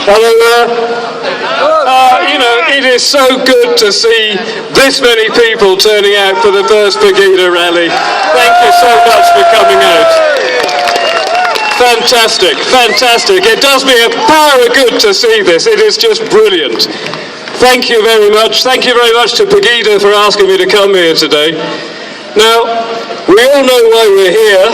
Hello there. It is so good to see this many people turning out for the first PEGIDA rally. Thank you so much for coming out. Fantastic, fantastic. It does me a power of good to see this. It is just brilliant. Thank you very much. Thank you very much to PEGIDA for asking me to come here today. Now, we all know why we're here.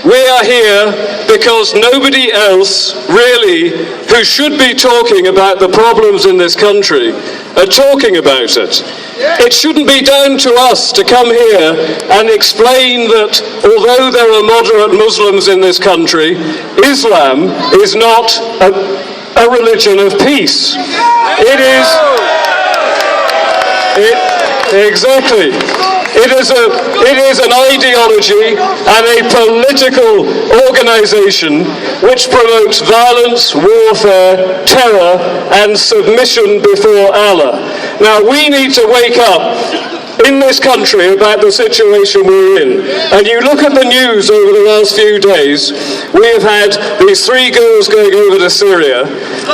We are here because nobody else, really, who should be talking about the problems in this country, are talking about it. It shouldn't be down to us to come here and explain that although there are moderate Muslims in this country, Islam is not a religion of peace. It is... Exactly. It is an ideology and a political organisation which promotes violence, warfare, terror and submission before Allah. Now we need to wake up in this country about the situation we're in. And you look at the news over the last few days, we have had these 3 girls going over to Syria,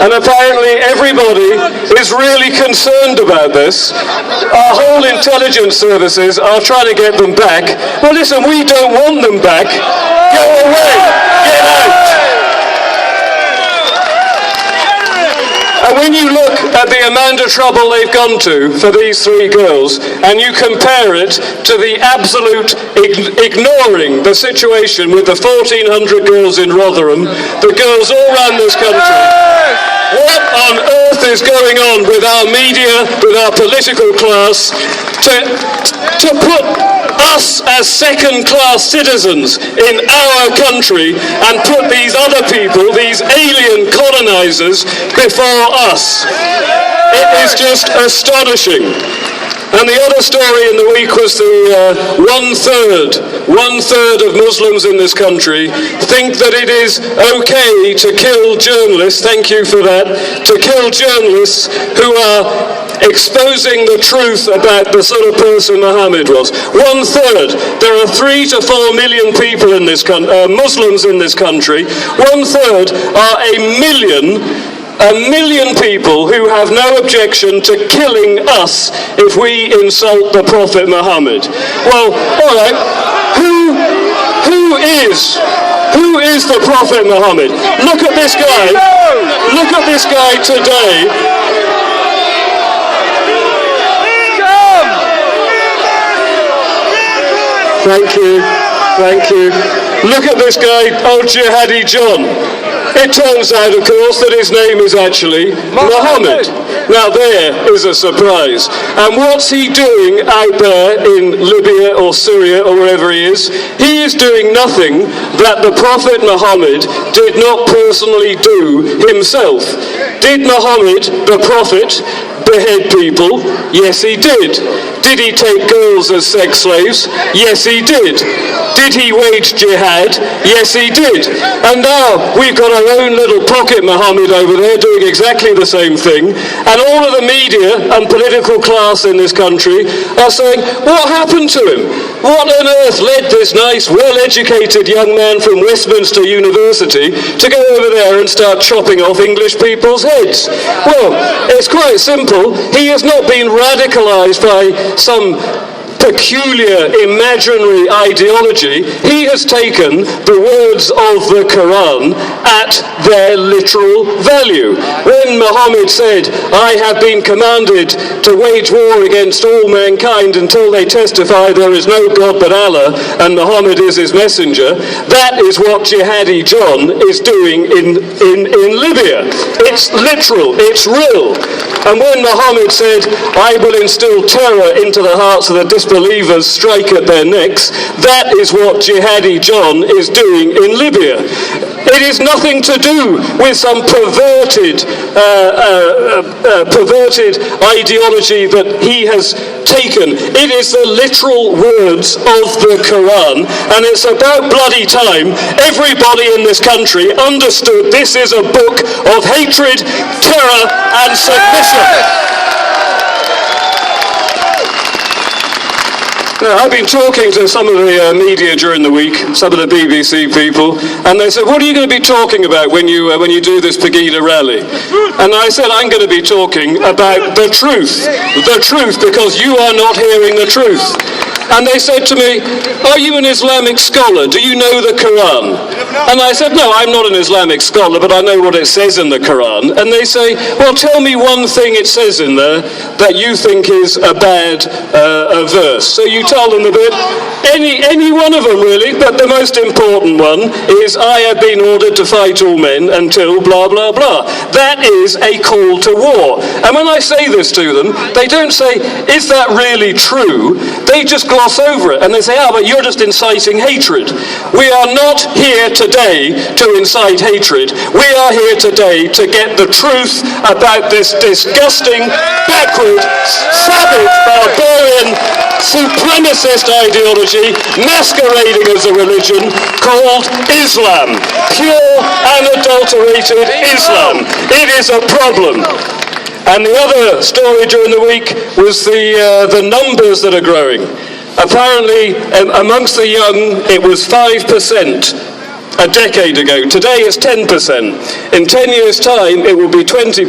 and apparently everybody is really concerned about this. Our whole intelligence services are trying to get them back. Well listen, we don't want them back. Go away! Get out! And when you look at the amount of trouble they've gone to for these 3 girls, and you compare it to the absolute ignoring the situation with the 1,400 girls in Rotherham, the girls all around this country, what on earth is going on with our media, with our political class, to put us as second-class citizens in our country and put these other people, these alien colonisers, before us? It is just astonishing. And the other story in the week was the one-third of Muslims in this country think that it is okay to kill journalists, thank you for that, to kill journalists who are exposing the truth about the sort of person Muhammad was. 1/3. There are 3 to 4 million people in this Muslims in this country. 1/3 are a million people who have no objection to killing us if we insult the Prophet Muhammad. Well, all right, who is the Prophet Muhammad? Look at this guy. Look at this guy today. Thank you. Look at this guy, old Jihadi John. It turns out, of course, that his name is actually Muhammad. Now there is a surprise. And what's he doing out there in Libya or Syria or wherever he is? He is doing nothing that the Prophet Muhammad did not personally do himself. Did Muhammad, the Prophet, behead people? Yes, he did. Did he take girls as sex slaves? Yes, he did. Did he wage jihad? Yes, he did. And now we've got our own little pocket Muhammad over there doing exactly the same thing. And all of the media and political class in this country are saying, what happened to him? What on earth led this nice, well-educated young man from Westminster University to go over there and start chopping off English people's heads? Well, it's quite simple. He has not been radicalised by some peculiar imaginary ideology. He has taken the words of the Quran at their literal value. When Muhammad said, I have been commanded to wage war against all mankind until they testify there is no God but Allah and Muhammad is his messenger, that is what Jihadi John is doing in Libya. It's literal, it's real. And when Muhammad said, I will instill terror into the hearts of the disbelievers, strike at their necks, that is what Jihadi John is doing in Libya. It is nothing to do with some perverted ideology that he has taken. It is the literal words of the Quran, and it's about bloody time everybody in this country understood this is a book of hatred, terror and submission. Now, I've been talking to some of the media during the week, some of the BBC people, and they said, what are you going to be talking about when you do this PEGIDA rally? And I said, I'm going to be talking about the truth, because you are not hearing the truth. And they said to me, are you an Islamic scholar? Do you know the Quran? And I said, no, I'm not an Islamic scholar, but I know what it says in the Quran. And they say, well, tell me one thing it says in there that you think is a bad verse. So you tell them a bit, any one of them really, but the most important one is, I have been ordered to fight all men until blah, blah, blah. That is a call to war. And when I say this to them, they don't say, is that really true? They just gloss over it and they say, but you're just inciting hatred. We are not here today to incite hatred. We are here today to get the truth about this disgusting, backward, savage, barbarian, supremacist ideology masquerading as a religion called Islam. Pure, unadulterated Islam. It is a problem. And the other story during the week was the numbers that are growing. Apparently, amongst the young, it was 5% a decade ago. Today it's 10%. In 10 years' time, it will be 20%,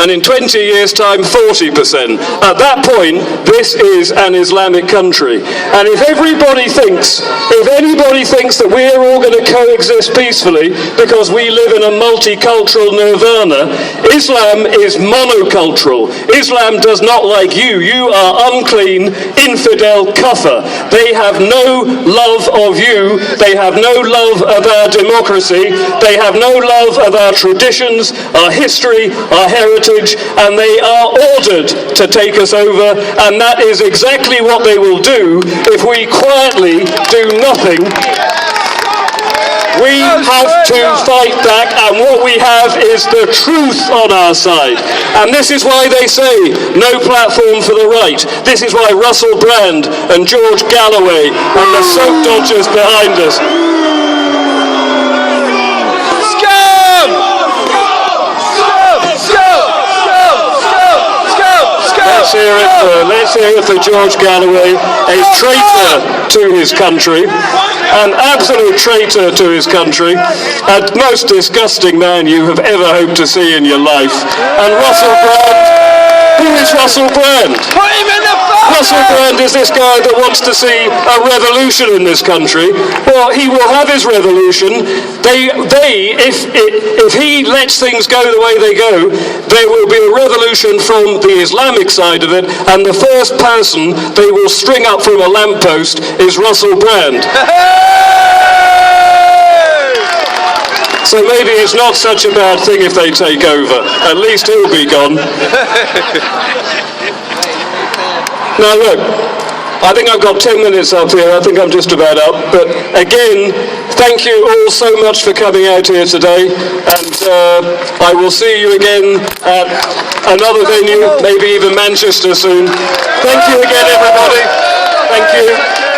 and in 20 years' time, 40%. At that point, this is an Islamic country. And if anybody thinks that we're all going to coexist peacefully because we live in a multicultural nirvana, Islam is monocultural. Islam does not like you. You are unclean, infidel kafir. They have no love of you. They have no love of our democracy. They have no love of our traditions, our history, our heritage, and they are ordered to take us over, and that is exactly what they will do if we quietly do nothing. We have to fight back, and what we have is the truth on our side. And this is why they say, no platform for the right. This is why Russell Brand and George Galloway and the soap dodgers behind us. Let's hear it for George Galloway, a traitor to his country, an absolute traitor to his country, a most disgusting man you have ever hoped to see in your life. And Russell Brand, who is Russell Brand? Put him in the Russell Brand is this guy that wants to see a revolution in this country. Well, he will have his revolution. If he lets things go the way they go, there will be a revolution from the Islamic side of it, and the first person they will string up from a lamppost is Russell Brand. So maybe it's not such a bad thing if they take over. At least he'll be gone. Now look, I think I've got 10 minutes up here. I think I'm just about up. But again, thank you all so much for coming out here today. And I will see you again at another venue, maybe even Manchester soon. Thank you again, everybody. Thank you.